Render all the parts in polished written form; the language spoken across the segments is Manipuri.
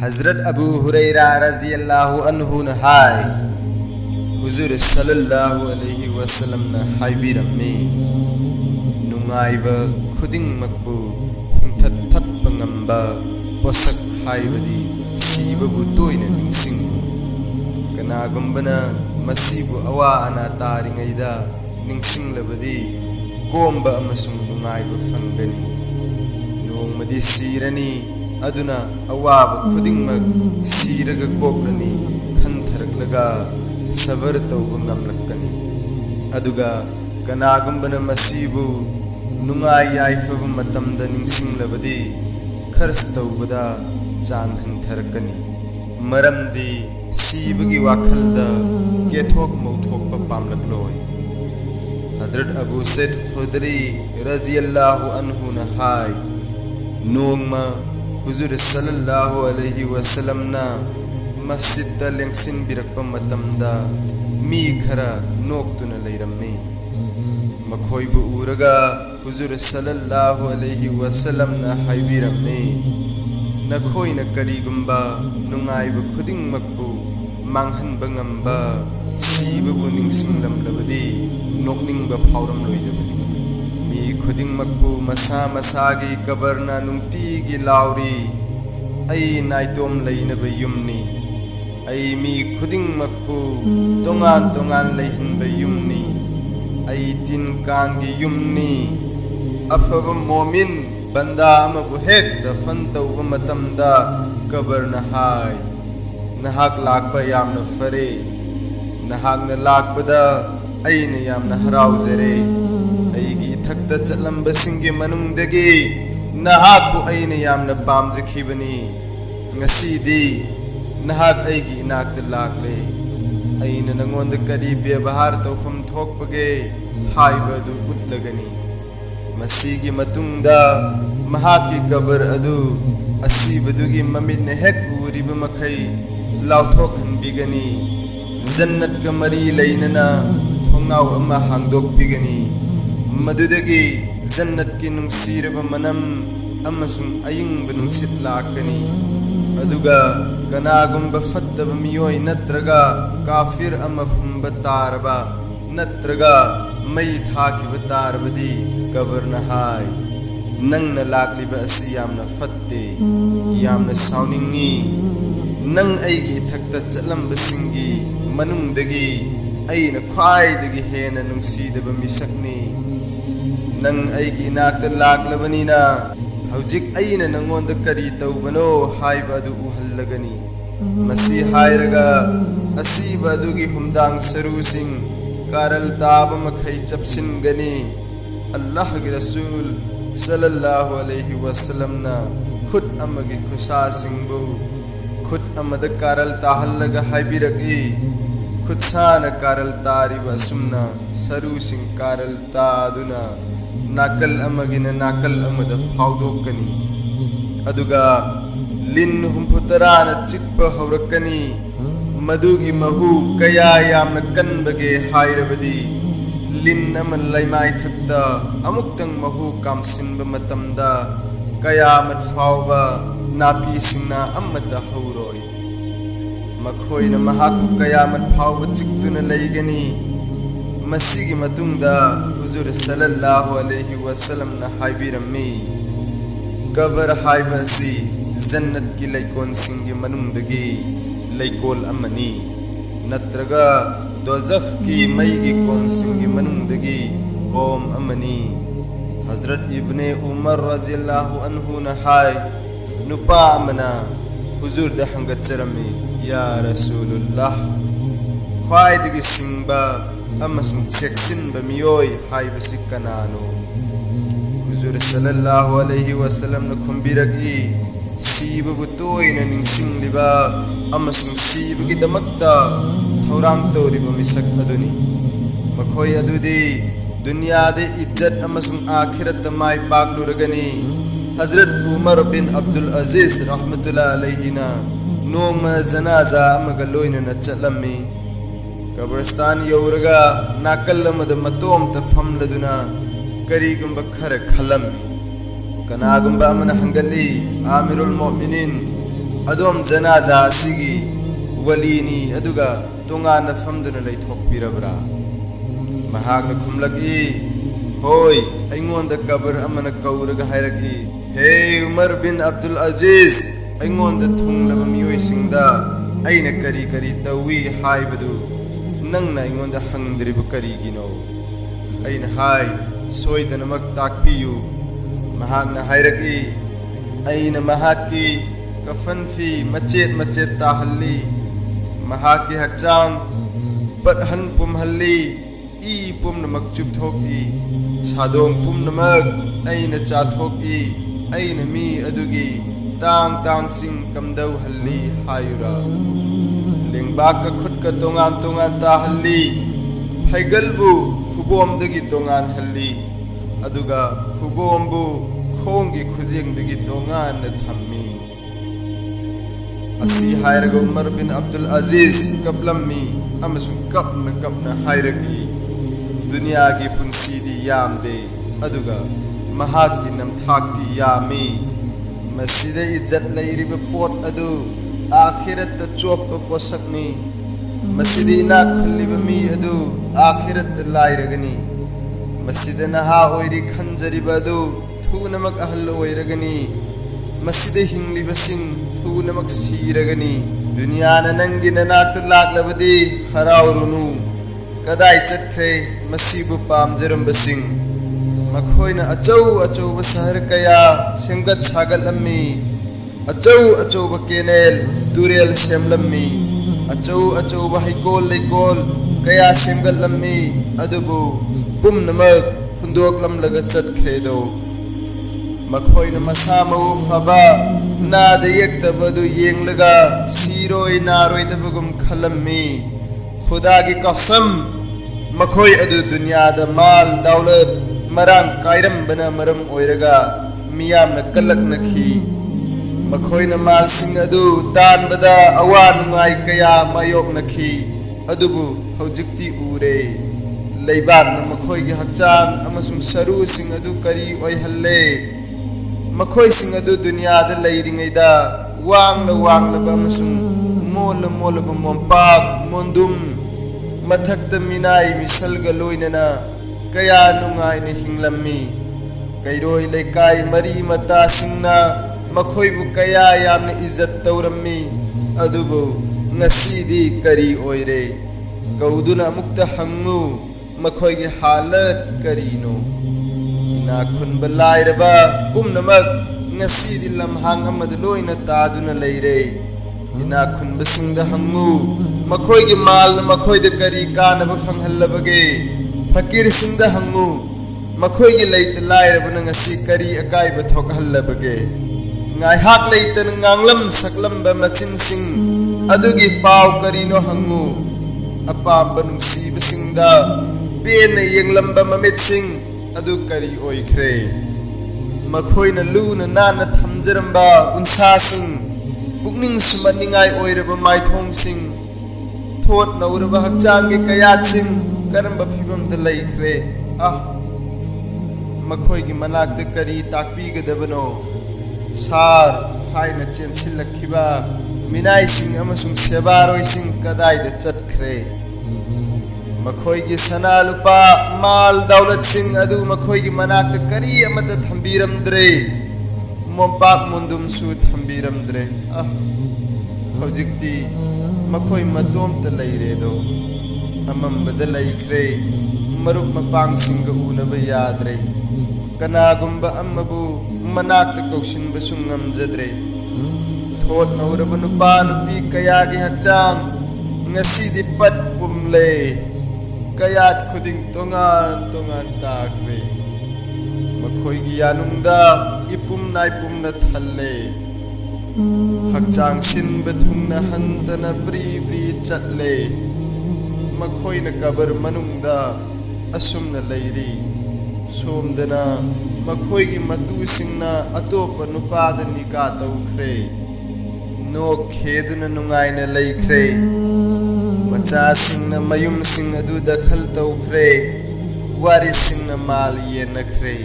हजरत अबू हुरैरा रज़ियल्लाहु अन्हु न हाय हुजूर सल्लल्लाहु अलैहि वसल्लम न हाइबिरम्मी नुंगाइबा खुदिंगमकबु हिंथत्थत्पा ngamba पोसक हाइबदी सीबबु तोइना निंगसिंगु कनागुंबना मसीबु अवा अना तारिङैदा निंगसिंगलबदी कोंबा अमसुंग नुंगाइबा फंगनी नोंमदी सीरनी अदुना अवाब खुदिंगमक सीरग कोकलनी खंथरकलगा सबर तौब ngamlakani aduga kanagumbana masibu nungai yaifab matamda ningsinglabadi khars taubada chang hantharakani maramdi sibagi wakhalda kethok mauthokpa pamlakloi Hazrat Abu Said Khudri radhiyallahu anhu na hai nongma Huzur sallallahu alaihi wasallam na masjid da lengsin birakpa matamda mi khara noktuna leirammi makhoibu uraga Huzur sallallahu alaihi wasallam na haibirammi nakhoina karigumba nungaiba khudingmakbu manghanba ngamba sibabu ningsinglamlabadi nokningba phauram loidabani mi khudingmakbu masa masagi kabarna nungtigi lauri ai naitom leinaba yumni ai mi khudingmakbu tongan tongan leihinba yumni ai tin kangi yumni afaba momin banda amabu hek da fan tauba matamda kabarna hai nahak lakba yamna fare nahak na lakbada aina yamna harauzare aigi thakta chalamba singi manungdagi nahakbu aina yamna pamjakhibani ngasidi nahak aigi inakta lakle aina nangonda kari bebahar tawfam thokpage haibadu utlagani masigi matungda mahaki kabar adu asibadugi mamitna hek uriba makhai lauthok hanbigani jannat ka mari leinana thongnaw ama hangdok bigani madudagi jannat ki nungsiraba manam amasung ayingba nungsit lakani aduga kanagumba fattaba miyoi natraga kafir ama fumba tarba natraga mai thakiba tarbadi kabarna hai nangna lakliba asi yamna fatte yamna sauningi nang aigi thakta chalamba singi manungdagi aina khwaidagi hena nungsidaba misakni nang aigi nakta laklabanina haujik aina nangonda kari taubano haiba adu uhallagani masi hairaga asiba adugi humdang sarusing karal taba makhai chapsingani Allah gi rasul sallallahu alaihi wasallam na khud amagi khusa singbu khud amada karal tahallaga haibiraki khud sana karal tariba sumna saru sing karal taaduna nakal amagina nakal amada faudokani aduga lin humputarana chikpa haurakani madugi mahu kaya yamna kanbage hairabadi lin amal laimai thakta amuktang mahu kamsinba matamda kayamat fauba napi singna amata hauroi makhoina mahaku kayamat fauba chiktuna laigani masigi matungda huzur sallallahu alaihi wasallam na haibirammi kabar haibasi jannat ki laikon singi manungdagi laikol amani natraga dozakh ki maigi kom singi manungdagi qom amani Hazrat Ibn Umar radhiyallahu anhu na hai nupa amana huzur da hangatcharami ya rasulullah khwaidagi singba amasung cheksinba miyoi haibasi kanano huzur sallallahu alaihi wasallam na khumbiragi siba butoina ningsingliba amasung sibagi damakta thorang toriba misak aduni makhoi adudi दुनिया दे इज्जत अमसुंग आखिरत माय पागलुरगनी हजरत उमर बिन अब्दुल अजीज रहमतुल्लाह अलैहि ना नोम जनाजा अमगलोइन न चलम्मी कब्रिस्तान यौरगा नाकल मद मतोम तफमलदुना करीगुम बखर खलम्मी कनागुम बामन हंगली Amirul मोमिनिन adom janaza asigi walini aduga tongana famduna leithokpirabra mahakna khumlaki hoi aingonda kabar amana kauraga hairaki hey Umar bin Abdul Aziz aingonda thunglaba miyoi singda aina kari kari tawi haibadu nangna aingonda hangdriba karigino aina hai soidanamak takpiyu mahakna hairaki aina mahaki kafan fi machet machet tahalli mahaki hakchang pathan pumhalli i pumnamak chupthoki sadong pumnamak aina chathoki aina mi adugi tang tang sing kamdau halli hayura lengbak ka khut ka tongan tongan tahalli phaigalbu khubom dagi tongan halli aduga khubombu khongi khujeng dagi tongan na thammi asi hairaga Umar bin Abdul Aziz kaplammi amasung kapna hairagi dunia gi punsidi yamde aduga mahaki namthakti yami masida izzat lairiba pot adu akhirat ta choppa posakni masidi na khulliba mi adu akhirat lairagani masida naha oiri khanjariba adu thunamak ahal oiragani masida hingliba sing thunamak siragani dunia na nangi nanak laklabadi haraurunu kadai chatkre masibu pamjaram basing makhoina achau achau sahar kaya semgat sagalami achau kenel turel semlammi achau haikol lekol kaya semgalami adubu pumnamak hundok lamlaga chatkredo makhoina masama faba nada yektabadu yenglaga siroi naroi tabagum khalammi khuda ki qasam makhoi adu dunya da mal daulat marang kairam bana maram oiraga miyam na kalak nakhi makhoi na mal sing adu tan bada awan ngai kaya mayok nakhi adubu hojikti ure leibak na makhoi gi hakchang amasum saru sing adu kari oi halle makhoi sing adu dunya da leiringai da wangla ba amasum mola ba mompak mondum mathakta minai misalga loinana kaya nungai ne hinglammi kairoi lekai mari mata singna makhoi bu kaya yamna izzat tawrammi adubu ngasidi kari oire kauduna mukta hangu makhoi gi halat karino ina khun balairaba pumnamak ngasidi lamhang amad loina taduna leire ina khun basingda hangu makhoi gi mal na makhoi de kari kana ba fanghallabage fakir singda hangu makhoi gi leit lairabana ngasi kari akai ba thokhallabage ngai hak leitan nganglam saklam ba machin sing adugi paw karino hangu apam banungsi basingda pena yenglam ba mamit sing adu kari oikhre makhoi na lu na na thamjaramba unsa sing pukning sumaningai oiraba maithong sing thot nauraba hakchang ge kaya sing karamba phibam da laikre makhoi gi manak te kari takpi gadabano sar haina chensil lakhiba minai sing amasung sebaroi sing kadai da chatkhre makhoi gi sana lupa mal daulat sing adu makhoi gi manak te kari amata thambiram dre mompak mundum su thambiram dre hojikti makhoi matom ta leire do amam badal laikre marup mapang singa unaba yadre kana gumba amabu manak ta kaushin basung ngamjadre thot nauraba nupa nupi kaya gi hakchang ngasi di pat pumle kayat khuding tongan takre makhoi gi yanungda ipum nai pumna thalle hakchang sin bethungna hantana bri chatle makhoi na kabar manungda asumna leiri somdana makhoi gi matu singna atopa nupada nika taukhre no kheduna nungai na leikhre macha singna mayum sing adu dakhal taukhre wari singna mal yenakhre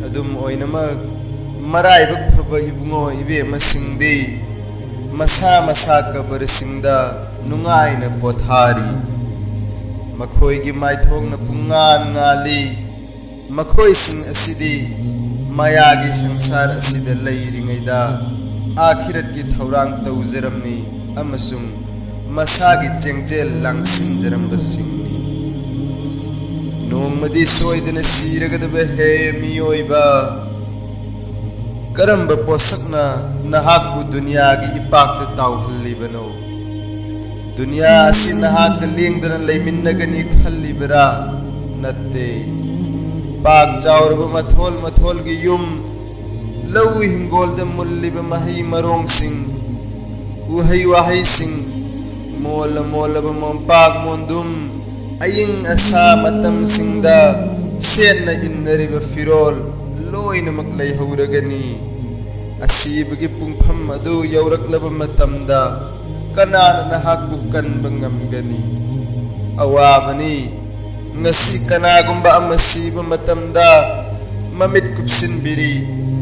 adum oinamak marai bak phaba ibungo ibe masingdi मसा मसा कबर सिंगदा नुंगाइना पोथारी मखोइगी माइथोंगना पुंगान ngaली मखोइ सिंग असिदी मायागी संसार असिदा लैरिङैदा आखिरत की थौरांग तौजरमनी अमसुंग मसागी चेंगजेल लांगसिनजरमबसिंगनी नोंमदी सोइदना सिरगदबे हे मियोइबा करंब पोसकना नहाकु दुनिया की इपाक्ता ताउहल्लिबनो दुनिया असि नहाक लेंगदना लैमिन्नगनी खल्लिबरा नत्ते पाक चाउरब मथोल मथोल की युम लौ हिंगोल द मुल्लिब मही मरोंग सिंह उहई वाहई सिंह मोल मोलब मोंपाक मोंदुम अयिंग असा मतम सिंगदा सेन इन्नरिब फिरोल लोइनमक लैहौरगनी असीबगी पुंगफम अदु यौरकलब मतमदा कनाना नहाकबु कनब ngamgani अवाबनी ngasi kanaagumba ang masiba matamda mamit kupsinbiri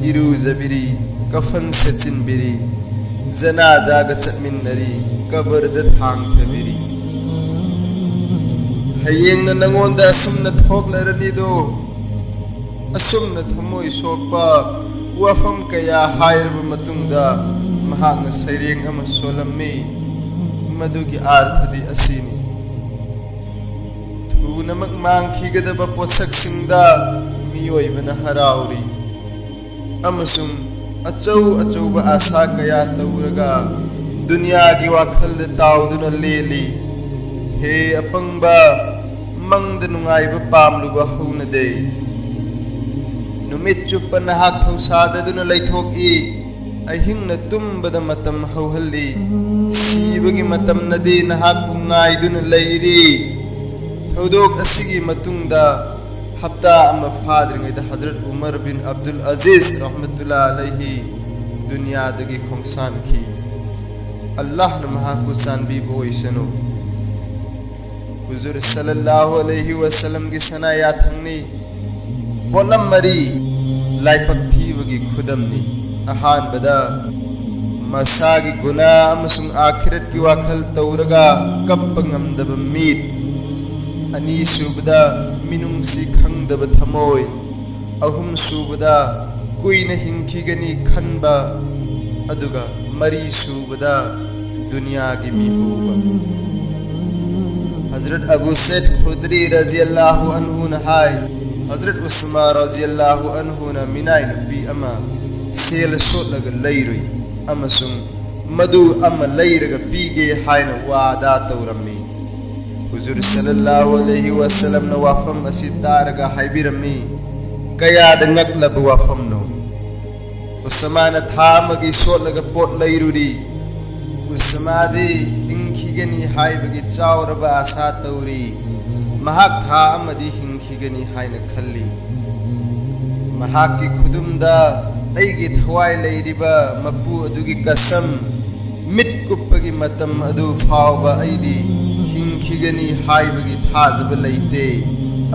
iruzabiri kafan setsinbiri janaza ga chatminnari kabarda thangthabiri hayengna nangonda asumna thoklarani do asumna thamoi sokpa wafam kaya hairba matungda mahakna saireng ama solammi madugi arthadi asini नमक मांगखीगदब पोत्सकसिंगदा मियोइबना हराउरी अमसुंग अचौ अचौबा आशा कया तौरगा दुनिया की वाखलद ताउदुना लेली हे अपंगबा मंगद नुंगाइबा पामलुबा हौनदे नुमित चुप्प नहाक थौसाददुना लैथोकई अहिंगना तुम्बदा मतम हौहल्ली सीबगी मतम नदी नहाक पुंगाइदुना लैरी थौदोक असिगी मतुंगदा हफ्ता अमा फाद्रिङैदा हजरत उमर बिन अब्दुल अजीज रहमतुल्लाह अलैहि दुनियादगी खोंसानखी अल्लाह न महाकु सानबीबो ओइसनु हुजूर सल्लल्लाहु अलैहि वसल्लम की सनाया थंगनी बोलम मरी लाइपक थीबगी खुदमनी अहान बदा मसागी गुना अमसुंग आखिरत की वाखल तौरगा कप्प ngamdaba मीत अनि सुबदा मिनुंगसी खंगदब थमोय अहुम सुबदा कुइन हिंखीगनी खनबा अदुगा मरी सुबदा दुनिया की मिहुबा हजरत अबू सैद खुदरी रज़ियल्लाहु अन्हु नहाय हजरत उस्मान रज़ियल्लाहु अन्हु न मिनाय नुपी अमा सेल सोलग लैरुई अमसुंग मधु अमा लैरग पीगे हायन वादा तौरम्मी हुजूर सल्लल्लाहु अलैहि वसल्लम न वाफम असी तारगा हाइबिरमी कयाद ngakलब वाफम नो उस्मान थामगी सोलग पोट लैरुरी उस्मादी हिंखीगनी हाइबगी चाउरबा आशा तौरी महाक था अमदी हिंखीगनी हाइन खल्ली महाक की खुदुमदा अइगी थवाई लैरिबा मपू अदुगी कसम मिट कुप्पगी मतम अदु फावबा अइदी हिंखीगनी हाइबगी थाजब लैते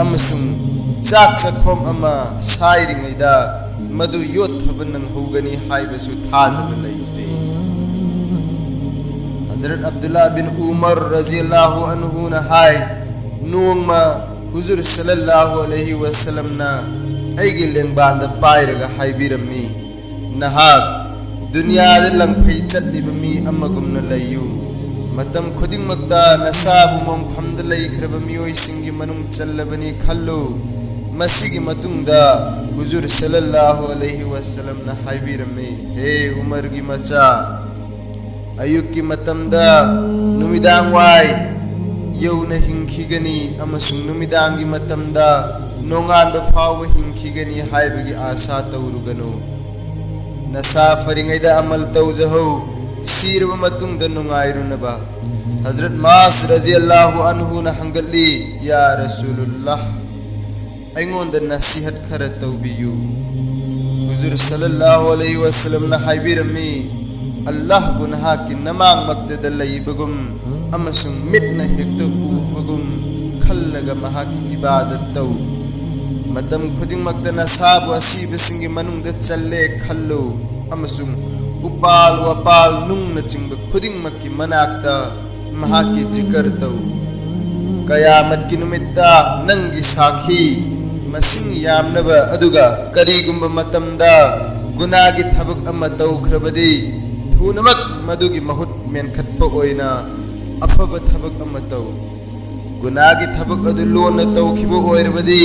अमसुंग चाक चखोम अमा साइरिङैदा मधु योथब नंगहौगनी हाइबसु थाजब लैते हजरत अब्दुल्लाह बिन उमर रज़ियल्लाहु अन्हु न हाय नोंगमा हुजूर सल्लल्लाहु अलैहि वसल्लम ना अइगी लेंगबांदा पाइरगा हाइबिरमी नहाक दुनियादा लंगफै चटलिब मी अमगुमना लैयु मतम खुदिंगमक्ता नसाबु मोंफमदा लैख्रब मियोइसिंगी मनुंग चल्लबनी खल्लु मसीगी मतुंगदा हुजूर सल्लल्लाहु अलैहि वसल्लम ना हाइबिरमी हे उमर की मचा अयुक की मतमदा नुमिदांग वाई यौना हिंखीगनी अमसुंग नुमिदांगी मतमदा नोंगानबा फावबा हिंखीगनी हाइबगी आशा तौरुगनो नसा फरिङैदा अमल तौजहौ सीरबा मतुंगदा नुंगाइरुनबा हजरत मास रज़ियल्लाहु अन्हु न हंगली या रसूलुल्लाह अइंगोंदा नसीहत खरा तौबियु हुजूर सल्लल्लाहु अलैहि वसल्लम न हाइबिरमी अल्लाह गुनहा की नमांग मक्तदा लैबगुम अमसुंग मिटना हेक्ता उबगुम खल्लगा महा की इबादत तौ मतम खुदिंगमक्ता नसाबु असीबसिंगी मनुंगदा चल्ले खल्लु अमसुंग upal wapal nung na chingba khuding makki manakta mahaki jikar tau kayamat kinumitta nangi sakhi masing yamnaba aduga karigumba matamda gunagi thabak ama taukrabadi thunamak madugi mahut menkhatpa oina afaba thabak ama tau gunagi thabak adu lona taukibo oirabadi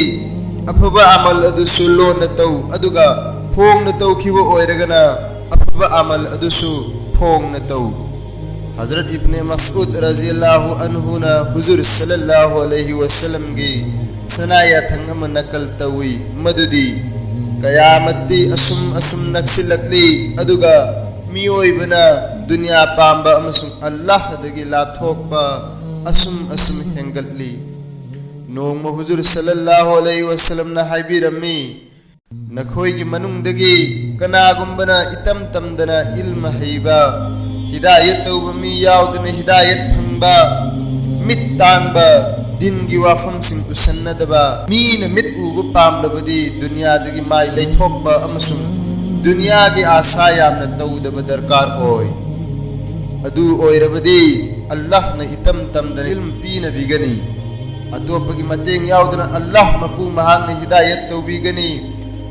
afaba amal adu su lona tau aduga phong na taukibo oiragana afaba amal adu su phong na tau Hazrat Ibn Mas'ud raziyallahu anhu na huzur sallallahu alaihi wasallam gi sanaya thangam nakal tawi madudi kayamati asum naksilakli aduga miyoi bana dunya pamba amasung Allah dagi lathokpa asum hengalli nongma huzur sallallahu alaihi wasallam na haibirami nakhoi gi manung dagi kana gumbana itam tamdana ilma haiba hidayat tauba mi yaudna hidayat phangba mit tanba din gi wafam sing usannadaba mi na mit ubu pamlabadi dunya dagi mai leithokba amasung dunya gi asa yamna tawdaba darkar hoy adu oirabadi Allah na itam tamdana ilm pina bigani atopagi mateng yaudna Allah mapu mahang na hidayat tawbigani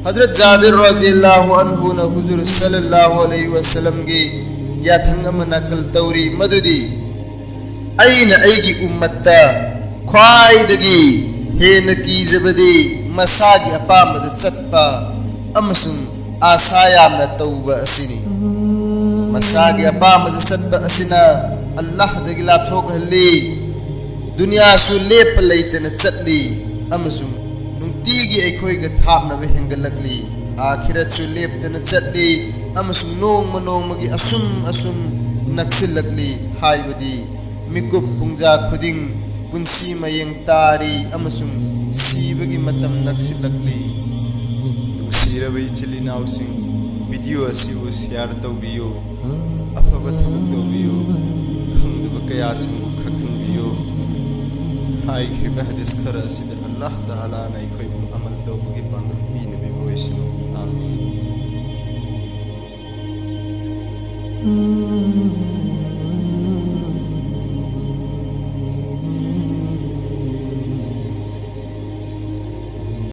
Hazrat Jabir radhiyallahu anhu na huzur sallallahu alaihi wasallam gi ya thangam nakal tawri madudi aina aigi ummatta khwaidagi hena kijabadi masagi apamada chatpa amasung asayamna tawba asini masagi apamada chatpa asina Allah dagi lapthok halli dunya su lep leitana chatli amasung nungtigi aikhoiga thapna be hengalakli akhirat su leptana chatli amasung nongmagi asum naksilakli haibadi mikup pungja khuding punsi mayeng tari amasung sibagi matam naksilakli sirabai chilinaw sing video asibu share tawbiyo afaba thabuk tawbiyo khangduba kaya sing khakhanbiyo hai khriba hadis khara asida Allah taala na ikhoi amal tawbagi pangal pinabi boisino amin